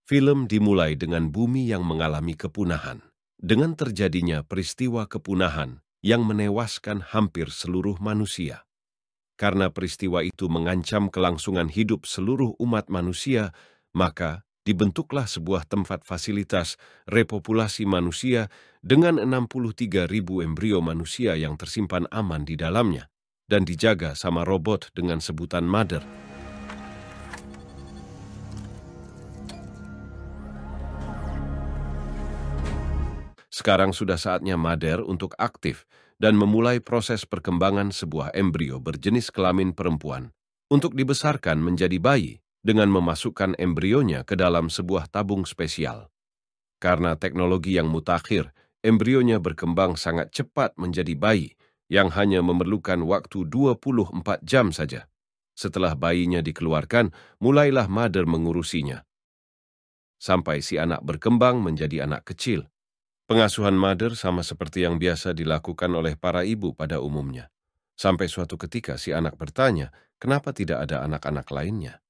Film dimulai dengan bumi yang mengalami kepunahan, dengan terjadinya peristiwa kepunahan yang menewaskan hampir seluruh manusia. Karena peristiwa itu mengancam kelangsungan hidup seluruh umat manusia, maka dibentuklah sebuah tempat fasilitas repopulasi manusia dengan 63.000 embrio manusia yang tersimpan aman di dalamnya dan dijaga sama robot dengan sebutan Mother. Sekarang sudah saatnya Mother untuk aktif dan memulai proses perkembangan sebuah embrio berjenis kelamin perempuan untuk dibesarkan menjadi bayi dengan memasukkan embrionya ke dalam sebuah tabung spesial. Karena teknologi yang mutakhir, embrionya berkembang sangat cepat menjadi bayi yang hanya memerlukan waktu 24 jam saja. Setelah bayinya dikeluarkan, mulailah Mother mengurusinya. Sampai si anak berkembang menjadi anak kecil. Pengasuhan Mother sama seperti yang biasa dilakukan oleh para ibu pada umumnya. Sampai suatu ketika si anak bertanya, kenapa tidak ada anak-anak lainnya?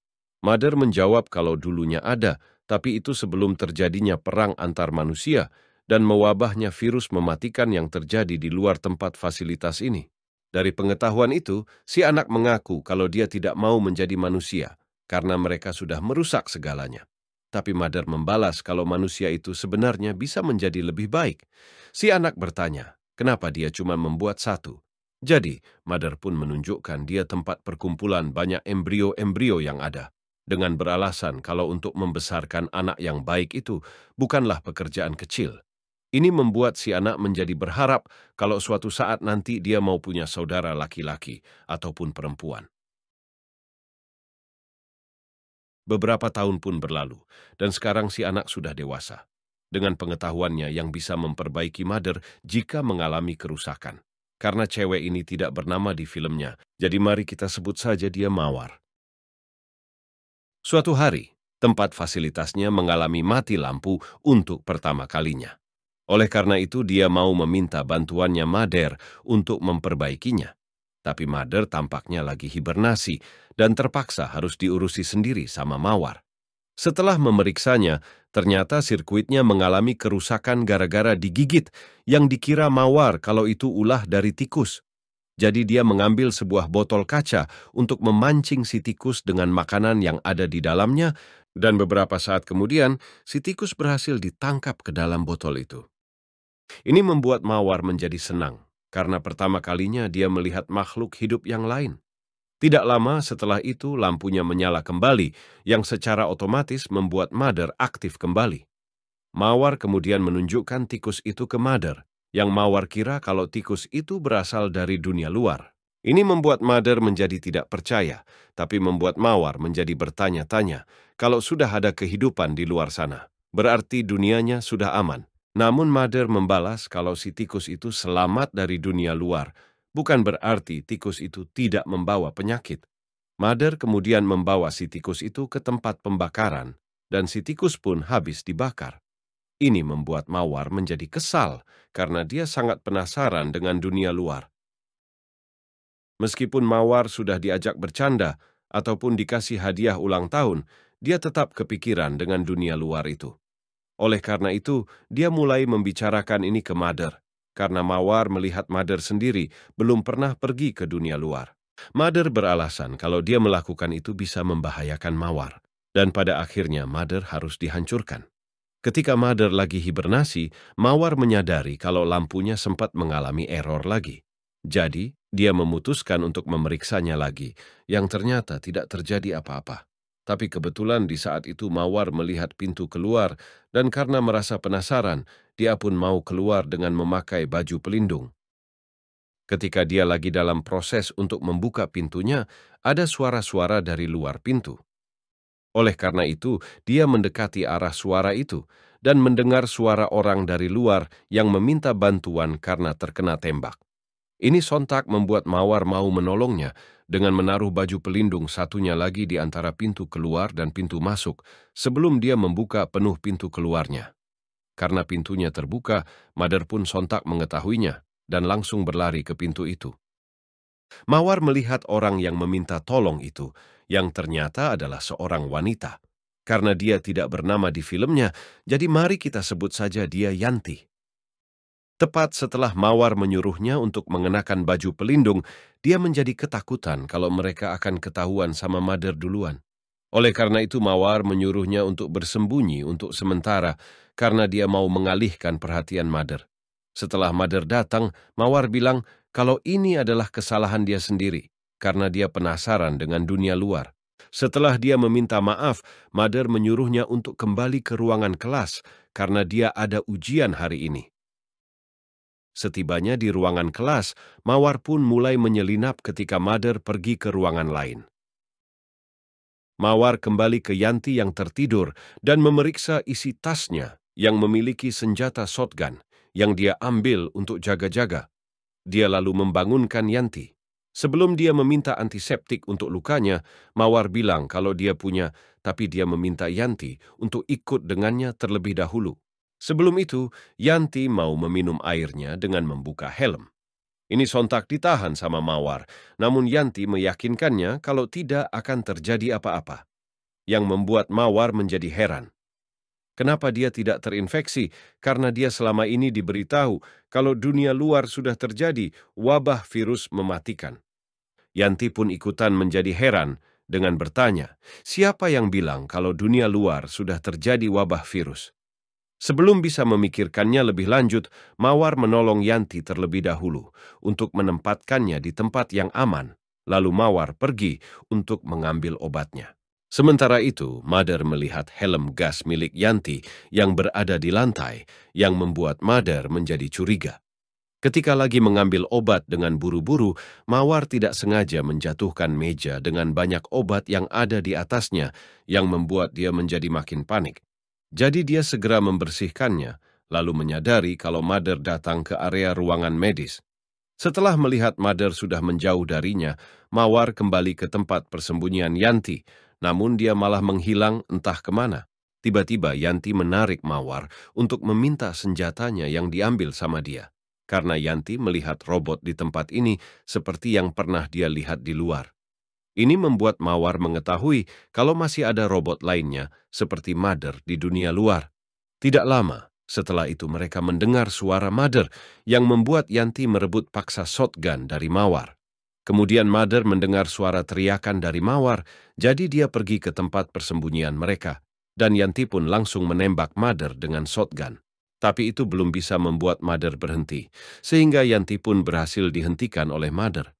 Mother menjawab kalau dulunya ada, tapi itu sebelum terjadinya perang antar manusia dan mewabahnya virus mematikan yang terjadi di luar tempat fasilitas ini. Dari pengetahuan itu, si anak mengaku kalau dia tidak mau menjadi manusia, karena mereka sudah merusak segalanya. Tapi Mother membalas kalau manusia itu sebenarnya bisa menjadi lebih baik. Si anak bertanya, kenapa dia cuma membuat satu? Jadi, Mother pun menunjukkan dia tempat perkumpulan banyak embrio-embrio yang ada, dengan beralasan kalau untuk membesarkan anak yang baik itu bukanlah pekerjaan kecil. Ini membuat si anak menjadi berharap kalau suatu saat nanti dia mau punya saudara laki-laki ataupun perempuan. Beberapa tahun pun berlalu, dan sekarang si anak sudah dewasa, dengan pengetahuannya yang bisa memperbaiki Mother jika mengalami kerusakan. Karena cewek ini tidak bernama di filmnya, jadi mari kita sebut saja dia Mawar. Suatu hari, tempat fasilitasnya mengalami mati lampu untuk pertama kalinya. Oleh karena itu, dia mau meminta bantuannya Mother untuk memperbaikinya. Tapi Mother tampaknya lagi hibernasi dan terpaksa harus diurusi sendiri sama Mawar. Setelah memeriksanya, ternyata sirkuitnya mengalami kerusakan gara-gara digigit yang dikira Mawar kalau itu ulah dari tikus. Jadi dia mengambil sebuah botol kaca untuk memancing si tikus dengan makanan yang ada di dalamnya, dan beberapa saat kemudian si tikus berhasil ditangkap ke dalam botol itu. Ini membuat Mawar menjadi senang, karena pertama kalinya dia melihat makhluk hidup yang lain. Tidak lama setelah itu lampunya menyala kembali, yang secara otomatis membuat Mother aktif kembali. Mawar kemudian menunjukkan tikus itu ke Mother, yang Mawar kira kalau tikus itu berasal dari dunia luar. Ini membuat Mother menjadi tidak percaya, tapi membuat Mawar menjadi bertanya-tanya kalau sudah ada kehidupan di luar sana. Berarti dunianya sudah aman. Namun Mother membalas kalau si tikus itu selamat dari dunia luar, bukan berarti tikus itu tidak membawa penyakit. Mother kemudian membawa si tikus itu ke tempat pembakaran, dan si tikus pun habis dibakar. Ini membuat Mawar menjadi kesal, karena dia sangat penasaran dengan dunia luar. Meskipun Mawar sudah diajak bercanda, ataupun dikasih hadiah ulang tahun, dia tetap kepikiran dengan dunia luar itu. Oleh karena itu, dia mulai membicarakan ini ke Mother, karena Mawar melihat Mother sendiri belum pernah pergi ke dunia luar. Mother beralasan kalau dia melakukan itu bisa membahayakan Mawar, dan pada akhirnya Mother harus dihancurkan. Ketika Mother lagi hibernasi, Mawar menyadari kalau lampunya sempat mengalami error lagi. Jadi, dia memutuskan untuk memeriksanya lagi, yang ternyata tidak terjadi apa-apa. Tapi kebetulan di saat itu Mawar melihat pintu keluar, dan karena merasa penasaran, dia pun mau keluar dengan memakai baju pelindung. Ketika dia lagi dalam proses untuk membuka pintunya, ada suara-suara dari luar pintu. Oleh karena itu, dia mendekati arah suara itu dan mendengar suara orang dari luar yang meminta bantuan karena terkena tembak. Ini sontak membuat Mawar mau menolongnya dengan menaruh baju pelindung satunya lagi di antara pintu keluar dan pintu masuk sebelum dia membuka penuh pintu keluarnya. Karena pintunya terbuka, Mother pun sontak mengetahuinya dan langsung berlari ke pintu itu. Mawar melihat orang yang meminta tolong itu, yang ternyata adalah seorang wanita. Karena dia tidak bernama di filmnya, jadi mari kita sebut saja dia Yanti. Tepat setelah Mawar menyuruhnya untuk mengenakan baju pelindung, dia menjadi ketakutan kalau mereka akan ketahuan sama Mother duluan. Oleh karena itu Mawar menyuruhnya untuk bersembunyi untuk sementara karena dia mau mengalihkan perhatian Mother. Setelah Mother datang, Mawar bilang kalau ini adalah kesalahan dia sendiri karena dia penasaran dengan dunia luar. Setelah dia meminta maaf, Mother menyuruhnya untuk kembali ke ruangan kelas karena dia ada ujian hari ini. Setibanya di ruangan kelas, Mawar pun mulai menyelinap ketika Mother pergi ke ruangan lain. Mawar kembali ke Yanti yang tertidur dan memeriksa isi tasnya yang memiliki senjata shotgun yang dia ambil untuk jaga-jaga. Dia lalu membangunkan Yanti. Sebelum dia meminta antiseptik untuk lukanya, Mawar bilang kalau dia punya, tapi dia meminta Yanti untuk ikut dengannya terlebih dahulu. Sebelum itu, Yanti mau meminum airnya dengan membuka helm. Ini sontak ditahan sama Mawar, namun Yanti meyakinkannya kalau tidak akan terjadi apa-apa. Yang membuat Mawar menjadi heran. Kenapa dia tidak terinfeksi? Karena dia selama ini diberitahu kalau dunia luar sudah terjadi wabah virus mematikan. Yanti pun ikutan menjadi heran dengan bertanya, siapa yang bilang kalau dunia luar sudah terjadi wabah virus? Sebelum bisa memikirkannya lebih lanjut, Mawar menolong Yanti terlebih dahulu untuk menempatkannya di tempat yang aman, lalu Mawar pergi untuk mengambil obatnya. Sementara itu, Mother melihat helm gas milik Yanti yang berada di lantai, yang membuat Mother menjadi curiga. Ketika lagi mengambil obat dengan buru-buru, Mawar tidak sengaja menjatuhkan meja dengan banyak obat yang ada di atasnya, yang membuat dia menjadi makin panik. Jadi dia segera membersihkannya, lalu menyadari kalau Mother datang ke area ruangan medis. Setelah melihat Mother sudah menjauh darinya, Mawar kembali ke tempat persembunyian Yanti, namun dia malah menghilang entah kemana. Tiba-tiba Yanti menarik Mawar untuk meminta senjatanya yang diambil sama dia. Karena Yanti melihat robot di tempat ini seperti yang pernah dia lihat di luar. Ini membuat Mawar mengetahui kalau masih ada robot lainnya seperti Mother di dunia luar. Tidak lama setelah itu mereka mendengar suara Mother yang membuat Yanti merebut paksa shotgun dari Mawar. Kemudian Mother mendengar suara teriakan dari Mawar, jadi dia pergi ke tempat persembunyian mereka, dan Yanti pun langsung menembak Mother dengan shotgun. Tapi itu belum bisa membuat Mother berhenti, sehingga Yanti pun berhasil dihentikan oleh Mother.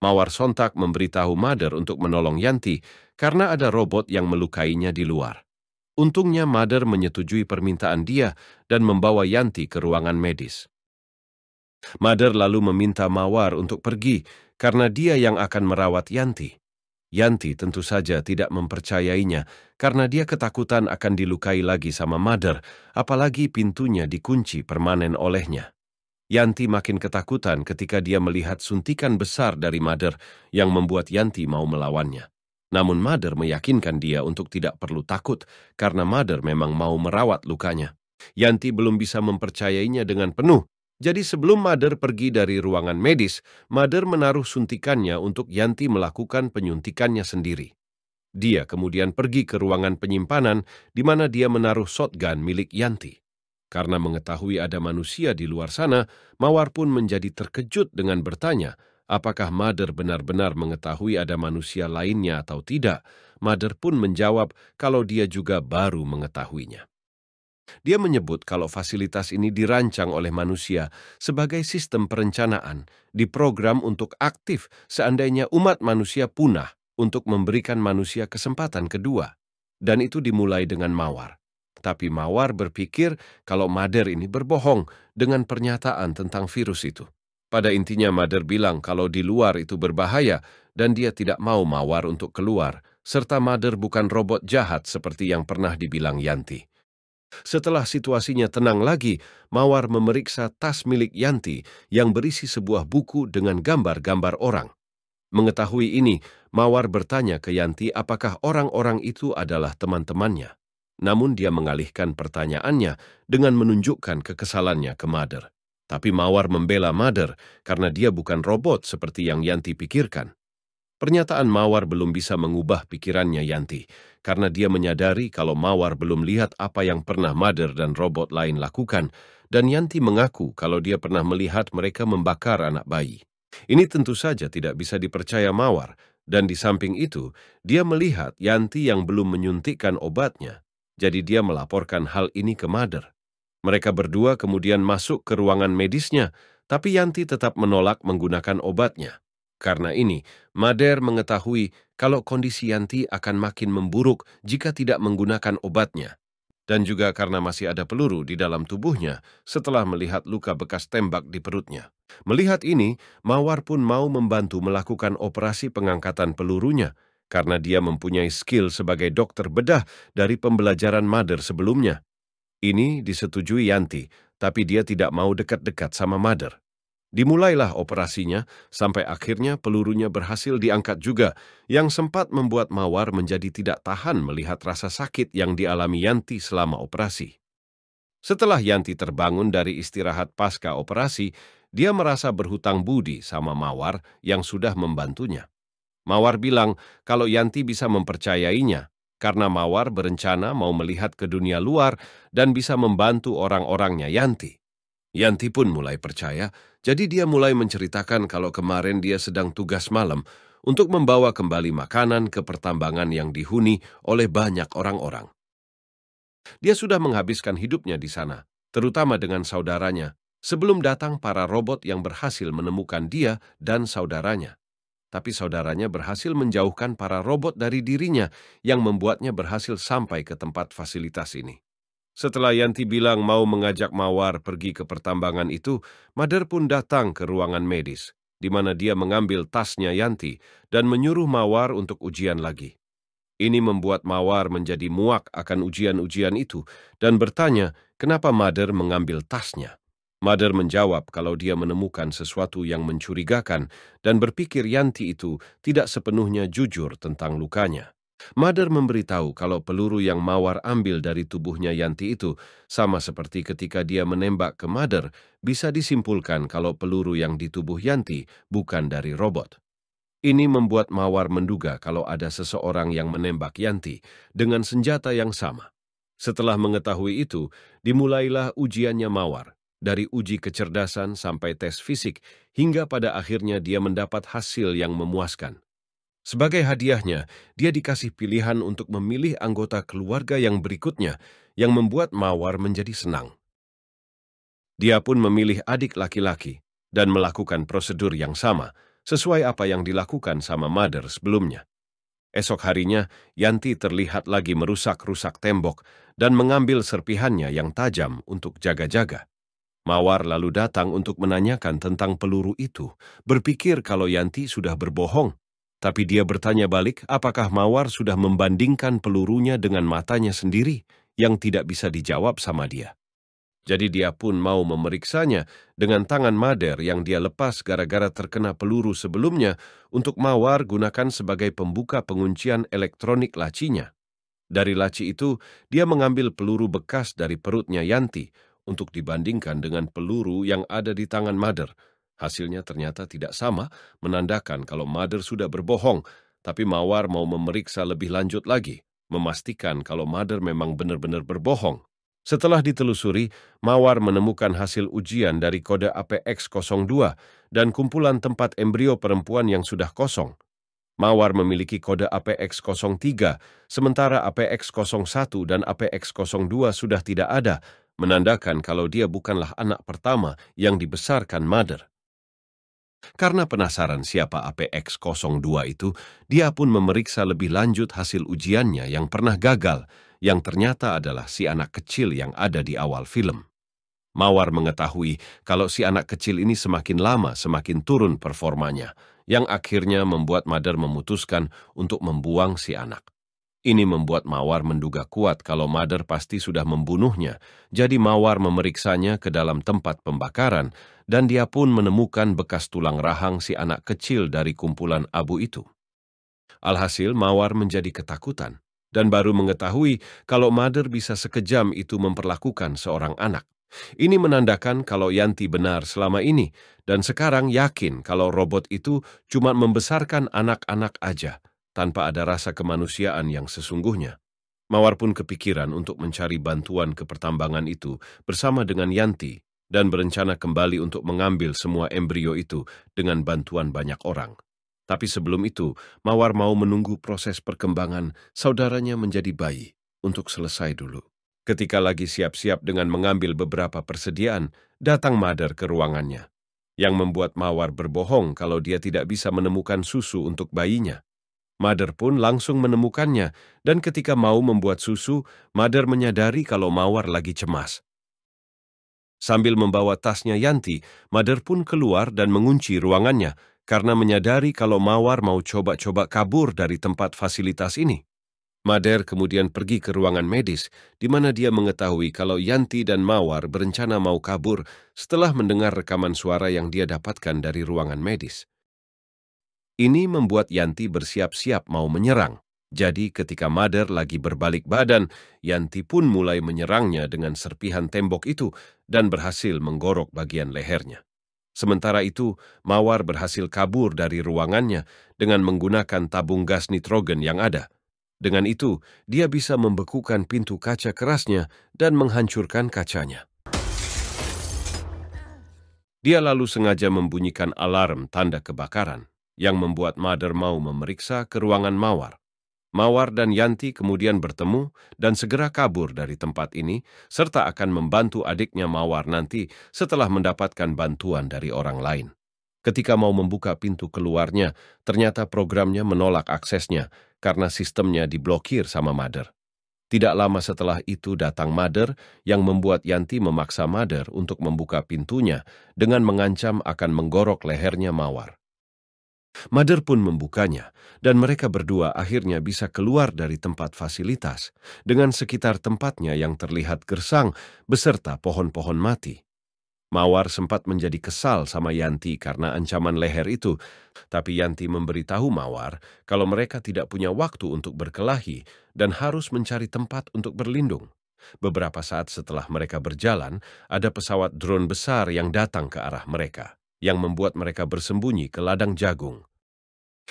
Mawar sontak memberitahu Mother untuk menolong Yanti karena ada robot yang melukainya di luar. Untungnya Mother menyetujui permintaan dia dan membawa Yanti ke ruangan medis. Mother lalu meminta Mawar untuk pergi karena dia yang akan merawat Yanti. Yanti tentu saja tidak mempercayainya karena dia ketakutan akan dilukai lagi sama Mother, apalagi pintunya dikunci permanen olehnya. Yanti makin ketakutan ketika dia melihat suntikan besar dari Mother yang membuat Yanti mau melawannya. Namun Mother meyakinkan dia untuk tidak perlu takut karena Mother memang mau merawat lukanya. Yanti belum bisa mempercayainya dengan penuh. Jadi sebelum Mother pergi dari ruangan medis, Mother menaruh suntikannya untuk Yanti melakukan penyuntikannya sendiri. Dia kemudian pergi ke ruangan penyimpanan di mana dia menaruh shotgun milik Yanti. Karena mengetahui ada manusia di luar sana, Mawar pun menjadi terkejut dengan bertanya, apakah Mother benar-benar mengetahui ada manusia lainnya atau tidak. Mother pun menjawab kalau dia juga baru mengetahuinya. Dia menyebut kalau fasilitas ini dirancang oleh manusia sebagai sistem perencanaan, diprogram untuk aktif seandainya umat manusia punah untuk memberikan manusia kesempatan kedua. Dan itu dimulai dengan Mawar. Tapi Mawar berpikir kalau Mother ini berbohong dengan pernyataan tentang virus itu. Pada intinya Mother bilang kalau di luar itu berbahaya dan dia tidak mau Mawar untuk keluar, serta Mother bukan robot jahat seperti yang pernah dibilang Yanti. Setelah situasinya tenang lagi, Mawar memeriksa tas milik Yanti yang berisi sebuah buku dengan gambar-gambar orang. Mengetahui ini, Mawar bertanya ke Yanti apakah orang-orang itu adalah teman-temannya. Namun dia mengalihkan pertanyaannya dengan menunjukkan kekesalannya ke Mother. Tapi Mawar membela Mother karena dia bukan robot seperti yang Yanti pikirkan. Pernyataan Mawar belum bisa mengubah pikirannya Yanti, karena dia menyadari kalau Mawar belum lihat apa yang pernah Mother dan robot lain lakukan, dan Yanti mengaku kalau dia pernah melihat mereka membakar anak bayi. Ini tentu saja tidak bisa dipercaya Mawar, dan di samping itu, dia melihat Yanti yang belum menyuntikkan obatnya, jadi dia melaporkan hal ini ke Mother. Mereka berdua kemudian masuk ke ruangan medisnya, tapi Yanti tetap menolak menggunakan obatnya. Karena ini, Mother mengetahui kalau kondisi Yanti akan makin memburuk jika tidak menggunakan obatnya. Dan juga karena masih ada peluru di dalam tubuhnya setelah melihat luka bekas tembak di perutnya. Melihat ini, Mawar pun mau membantu melakukan operasi pengangkatan pelurunya karena dia mempunyai skill sebagai dokter bedah dari pembelajaran Mother sebelumnya. Ini disetujui Yanti, tapi dia tidak mau dekat-dekat sama Mother. Dimulailah operasinya, sampai akhirnya pelurunya berhasil diangkat juga, yang sempat membuat Mawar menjadi tidak tahan melihat rasa sakit yang dialami Yanti selama operasi. Setelah Yanti terbangun dari istirahat pasca operasi, dia merasa berhutang budi sama Mawar yang sudah membantunya. Mawar bilang kalau Yanti bisa mempercayainya, karena Mawar berencana mau melihat ke dunia luar dan bisa membantu orang-orangnya Yanti. Yanti pun mulai percaya, jadi dia mulai menceritakan kalau kemarin dia sedang tugas malam untuk membawa kembali makanan ke pertambangan yang dihuni oleh banyak orang-orang. Dia sudah menghabiskan hidupnya di sana, terutama dengan saudaranya, sebelum datang para robot yang berhasil menemukan dia dan saudaranya. Tapi saudaranya berhasil menjauhkan para robot dari dirinya yang membuatnya berhasil sampai ke tempat fasilitas ini. Setelah Yanti bilang mau mengajak Mawar pergi ke pertambangan itu, Mother pun datang ke ruangan medis, di mana dia mengambil tasnya Yanti dan menyuruh Mawar untuk ujian lagi. Ini membuat Mawar menjadi muak akan ujian-ujian itu dan bertanya kenapa Mother mengambil tasnya. Mother menjawab kalau dia menemukan sesuatu yang mencurigakan dan berpikir Yanti itu tidak sepenuhnya jujur tentang lukanya. Mother memberitahu kalau peluru yang Mawar ambil dari tubuhnya Yanti itu sama seperti ketika dia menembak ke Mother, bisa disimpulkan kalau peluru yang di tubuh Yanti bukan dari robot. Ini membuat Mawar menduga kalau ada seseorang yang menembak Yanti dengan senjata yang sama. Setelah mengetahui itu, dimulailah ujiannya Mawar, dari uji kecerdasan sampai tes fisik, hingga pada akhirnya dia mendapat hasil yang memuaskan. Sebagai hadiahnya, dia dikasih pilihan untuk memilih anggota keluarga yang berikutnya, yang membuat Mawar menjadi senang. Dia pun memilih adik laki-laki dan melakukan prosedur yang sama, sesuai apa yang dilakukan sama Mother sebelumnya. Esok harinya, Yanti terlihat lagi merusak-rusak tembok dan mengambil serpihannya yang tajam untuk jaga-jaga. Mawar lalu datang untuk menanyakan tentang peluru itu, berpikir kalau Yanti sudah berbohong. Tapi dia bertanya balik apakah Mawar sudah membandingkan pelurunya dengan matanya sendiri yang tidak bisa dijawab sama dia. Jadi dia pun mau memeriksanya dengan tangan Mother yang dia lepas gara-gara terkena peluru sebelumnya untuk Mawar gunakan sebagai pembuka penguncian elektronik lacinya. Dari laci itu, dia mengambil peluru bekas dari perutnya Yanti untuk dibandingkan dengan peluru yang ada di tangan Mother. Hasilnya ternyata tidak sama, menandakan kalau Mother sudah berbohong, tapi Mawar mau memeriksa lebih lanjut lagi, memastikan kalau Mother memang benar-benar berbohong. Setelah ditelusuri, Mawar menemukan hasil ujian dari kode APX02 dan kumpulan tempat embrio perempuan yang sudah kosong. Mawar memiliki kode APX03, sementara APX01 dan APX02 sudah tidak ada, menandakan kalau dia bukanlah anak pertama yang dibesarkan Mother. Karena penasaran siapa APX02 itu, dia pun memeriksa lebih lanjut hasil ujiannya yang pernah gagal, yang ternyata adalah si anak kecil yang ada di awal film. Mawar mengetahui kalau si anak kecil ini semakin lama semakin turun performanya, yang akhirnya membuat Mother memutuskan untuk membuang si anak. Ini membuat Mawar menduga kuat kalau Mother pasti sudah membunuhnya, jadi Mawar memeriksanya ke dalam tempat pembakaran, dan dia pun menemukan bekas tulang rahang si anak kecil dari kumpulan abu itu. Alhasil Mawar menjadi ketakutan, dan baru mengetahui kalau Mother bisa sekejam itu memperlakukan seorang anak. Ini menandakan kalau Yanti benar selama ini, dan sekarang yakin kalau robot itu cuma membesarkan anak-anak aja, tanpa ada rasa kemanusiaan yang sesungguhnya. Mawar pun kepikiran untuk mencari bantuan ke pertambangan itu bersama dengan Yanti, dan berencana kembali untuk mengambil semua embrio itu dengan bantuan banyak orang. Tapi sebelum itu, Mawar mau menunggu proses perkembangan saudaranya menjadi bayi untuk selesai dulu. Ketika lagi siap-siap dengan mengambil beberapa persediaan, datang Mother ke ruangannya, yang membuat Mawar berbohong kalau dia tidak bisa menemukan susu untuk bayinya. Mother pun langsung menemukannya, dan ketika mau membuat susu, Mother menyadari kalau Mawar lagi cemas. Sambil membawa tasnya Yanti, Mother pun keluar dan mengunci ruangannya, karena menyadari kalau Mawar mau coba-coba kabur dari tempat fasilitas ini. Mother kemudian pergi ke ruangan medis, di mana dia mengetahui kalau Yanti dan Mawar berencana mau kabur setelah mendengar rekaman suara yang dia dapatkan dari ruangan medis. Ini membuat Yanti bersiap-siap mau menyerang. Jadi ketika Mother lagi berbalik badan, Yanti pun mulai menyerangnya dengan serpihan tembok itu dan berhasil menggorok bagian lehernya. Sementara itu, Mawar berhasil kabur dari ruangannya dengan menggunakan tabung gas nitrogen yang ada. Dengan itu, dia bisa membekukan pintu kaca kerasnya dan menghancurkan kacanya. Dia lalu sengaja membunyikan alarm tanda kebakaran, yang membuat Mother mau memeriksa ke ruangan Mawar. Mawar dan Yanti kemudian bertemu dan segera kabur dari tempat ini, serta akan membantu adiknya Mawar nanti setelah mendapatkan bantuan dari orang lain. Ketika mau membuka pintu keluarnya, ternyata programnya menolak aksesnya karena sistemnya diblokir sama Mother. Tidak lama setelah itu datang Mother yang membuat Yanti memaksa Mother untuk membuka pintunya dengan mengancam akan menggorok lehernya Mawar. Mother pun membukanya, dan mereka berdua akhirnya bisa keluar dari tempat fasilitas dengan sekitar tempatnya yang terlihat gersang beserta pohon-pohon mati. Mawar sempat menjadi kesal sama Yanti karena ancaman leher itu, tapi Yanti memberitahu Mawar kalau mereka tidak punya waktu untuk berkelahi dan harus mencari tempat untuk berlindung. Beberapa saat setelah mereka berjalan, ada pesawat drone besar yang datang ke arah mereka, yang membuat mereka bersembunyi ke ladang jagung.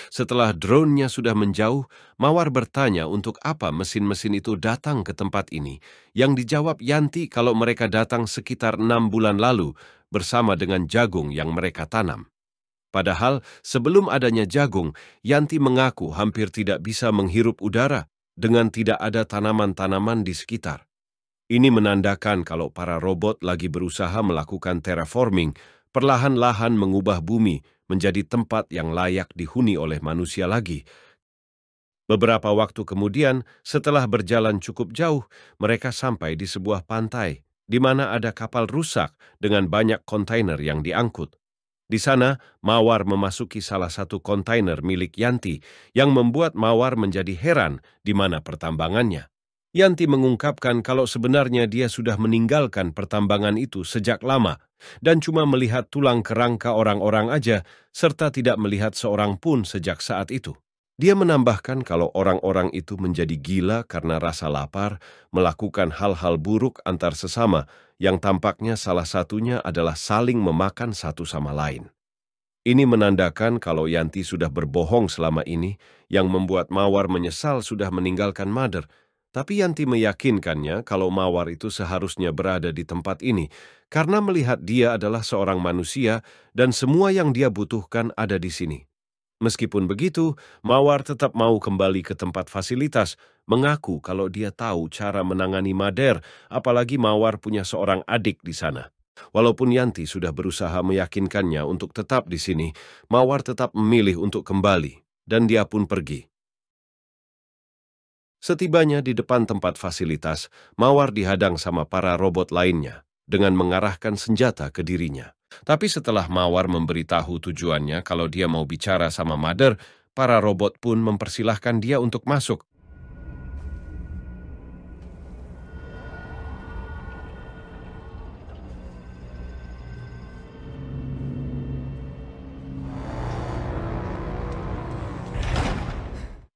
Setelah drone-nya sudah menjauh, Mawar bertanya untuk apa mesin-mesin itu datang ke tempat ini, yang dijawab Yanti kalau mereka datang sekitar 6 bulan lalu bersama dengan jagung yang mereka tanam. Padahal sebelum adanya jagung, Yanti mengaku hampir tidak bisa menghirup udara dengan tidak ada tanaman-tanaman di sekitar. Ini menandakan kalau para robot lagi berusaha melakukan terraforming, perlahan-lahan mengubah bumi menjadi tempat yang layak dihuni oleh manusia lagi. Beberapa waktu kemudian, setelah berjalan cukup jauh, mereka sampai di sebuah pantai, di mana ada kapal rusak dengan banyak kontainer yang diangkut. Di sana, Mawar memasuki salah satu kontainer milik Yanti, yang membuat Mawar menjadi heran di mana pertambangannya. Yanti mengungkapkan kalau sebenarnya dia sudah meninggalkan pertambangan itu sejak lama dan cuma melihat tulang kerangka orang-orang aja serta tidak melihat seorang pun sejak saat itu. Dia menambahkan kalau orang-orang itu menjadi gila karena rasa lapar, melakukan hal-hal buruk antar sesama yang tampaknya salah satunya adalah saling memakan satu sama lain. Ini menandakan kalau Yanti sudah berbohong selama ini yang membuat Mawar menyesal sudah meninggalkan Mother. Tapi Yanti meyakinkannya kalau Mawar itu seharusnya berada di tempat ini karena melihat dia adalah seorang manusia dan semua yang dia butuhkan ada di sini. Meskipun begitu, Mawar tetap mau kembali ke tempat fasilitas, mengaku kalau dia tahu cara menangani Mother, apalagi Mawar punya seorang adik di sana. Walaupun Yanti sudah berusaha meyakinkannya untuk tetap di sini, Mawar tetap memilih untuk kembali, dan dia pun pergi. Setibanya di depan tempat fasilitas, Mawar dihadang sama para robot lainnya dengan mengarahkan senjata ke dirinya. Tapi setelah Mawar memberitahu tujuannya kalau dia mau bicara sama Mother, para robot pun mempersilahkan dia untuk masuk.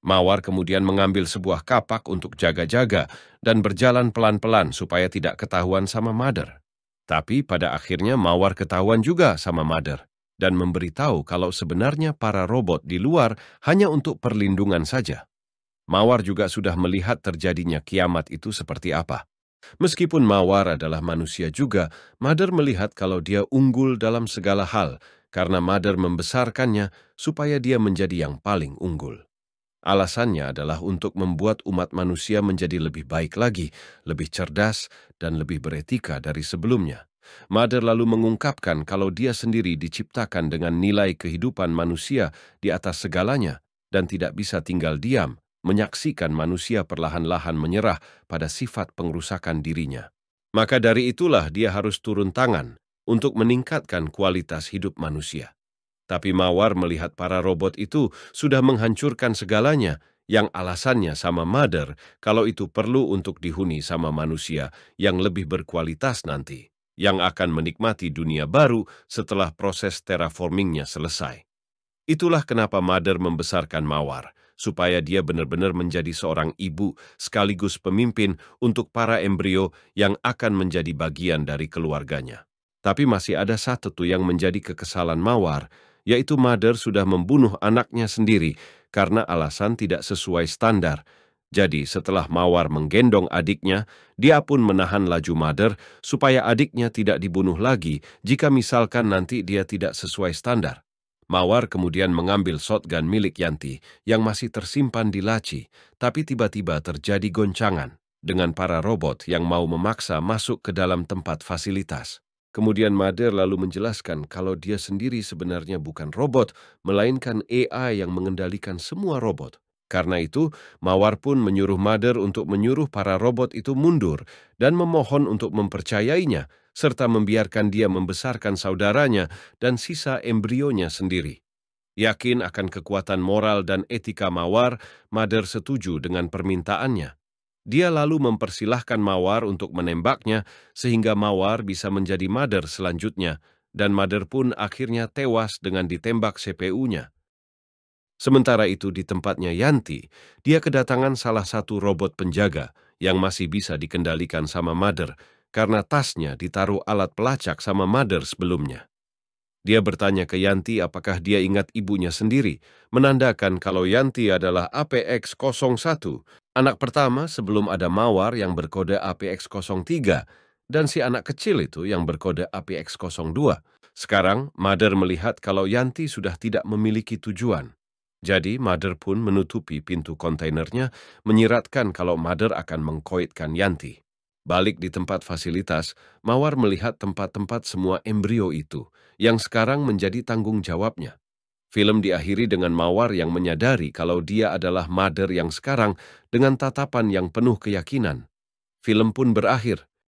Mawar kemudian mengambil sebuah kapak untuk jaga-jaga dan berjalan pelan-pelan supaya tidak ketahuan sama Mother. Tapi pada akhirnya Mawar ketahuan juga sama Mother dan memberitahu kalau sebenarnya para robot di luar hanya untuk perlindungan saja. Mawar juga sudah melihat terjadinya kiamat itu seperti apa. Meskipun Mawar adalah manusia juga, Mother melihat kalau dia unggul dalam segala hal karena Mother membesarkannya supaya dia menjadi yang paling unggul. Alasannya adalah untuk membuat umat manusia menjadi lebih baik lagi, lebih cerdas, dan lebih beretika dari sebelumnya. Mother lalu mengungkapkan kalau dia sendiri diciptakan dengan nilai kehidupan manusia di atas segalanya dan tidak bisa tinggal diam, menyaksikan manusia perlahan-lahan menyerah pada sifat pengerusakan dirinya. Maka dari itulah dia harus turun tangan untuk meningkatkan kualitas hidup manusia. Tapi Mawar melihat para robot itu sudah menghancurkan segalanya, yang alasannya sama Mother kalau itu perlu untuk dihuni sama manusia yang lebih berkualitas nanti, yang akan menikmati dunia baru setelah proses terraformingnya selesai. Itulah kenapa Mother membesarkan Mawar, supaya dia benar-benar menjadi seorang ibu sekaligus pemimpin untuk para embrio yang akan menjadi bagian dari keluarganya. Tapi masih ada satu tuh yang menjadi kekesalan Mawar, yaitu Mother sudah membunuh anaknya sendiri karena alasan tidak sesuai standar. Jadi setelah Mawar menggendong adiknya, dia pun menahan laju Mother supaya adiknya tidak dibunuh lagi jika misalkan nanti dia tidak sesuai standar. Mawar kemudian mengambil shotgun milik Yanti yang masih tersimpan di laci, tapi tiba-tiba terjadi goncangan dengan para robot yang mau memaksa masuk ke dalam tempat fasilitas. Kemudian Mother lalu menjelaskan kalau dia sendiri sebenarnya bukan robot, melainkan AI yang mengendalikan semua robot. Karena itu, Mawar pun menyuruh Mother untuk menyuruh para robot itu mundur dan memohon untuk mempercayainya, serta membiarkan dia membesarkan saudaranya dan sisa embrionya sendiri. Yakin akan kekuatan moral dan etika Mawar, Mother setuju dengan permintaannya. Dia lalu mempersilahkan Mawar untuk menembaknya sehingga Mawar bisa menjadi Mother selanjutnya, dan Mother pun akhirnya tewas dengan ditembak CPU-nya. Sementara itu di tempatnya Yanti, dia kedatangan salah satu robot penjaga yang masih bisa dikendalikan sama Mother karena tasnya ditaruh alat pelacak sama Mother sebelumnya. Dia bertanya ke Yanti apakah dia ingat ibunya sendiri, menandakan kalau Yanti adalah APX-01, anak pertama sebelum ada Mawar yang berkode APX-03, dan si anak kecil itu yang berkode APX-02. Sekarang, Mother melihat kalau Yanti sudah tidak memiliki tujuan. Jadi, Mother pun menutupi pintu kontainernya, menyiratkan kalau Mother akan mengkoitkan Yanti. Balik di tempat fasilitas, Mawar melihat tempat-tempat semua embrio itu, yang sekarang menjadi tanggung jawabnya. Film diakhiri dengan Mawar yang menyadari kalau dia adalah Mother yang sekarang dengan tatapan yang penuh keyakinan. Film pun berakhir,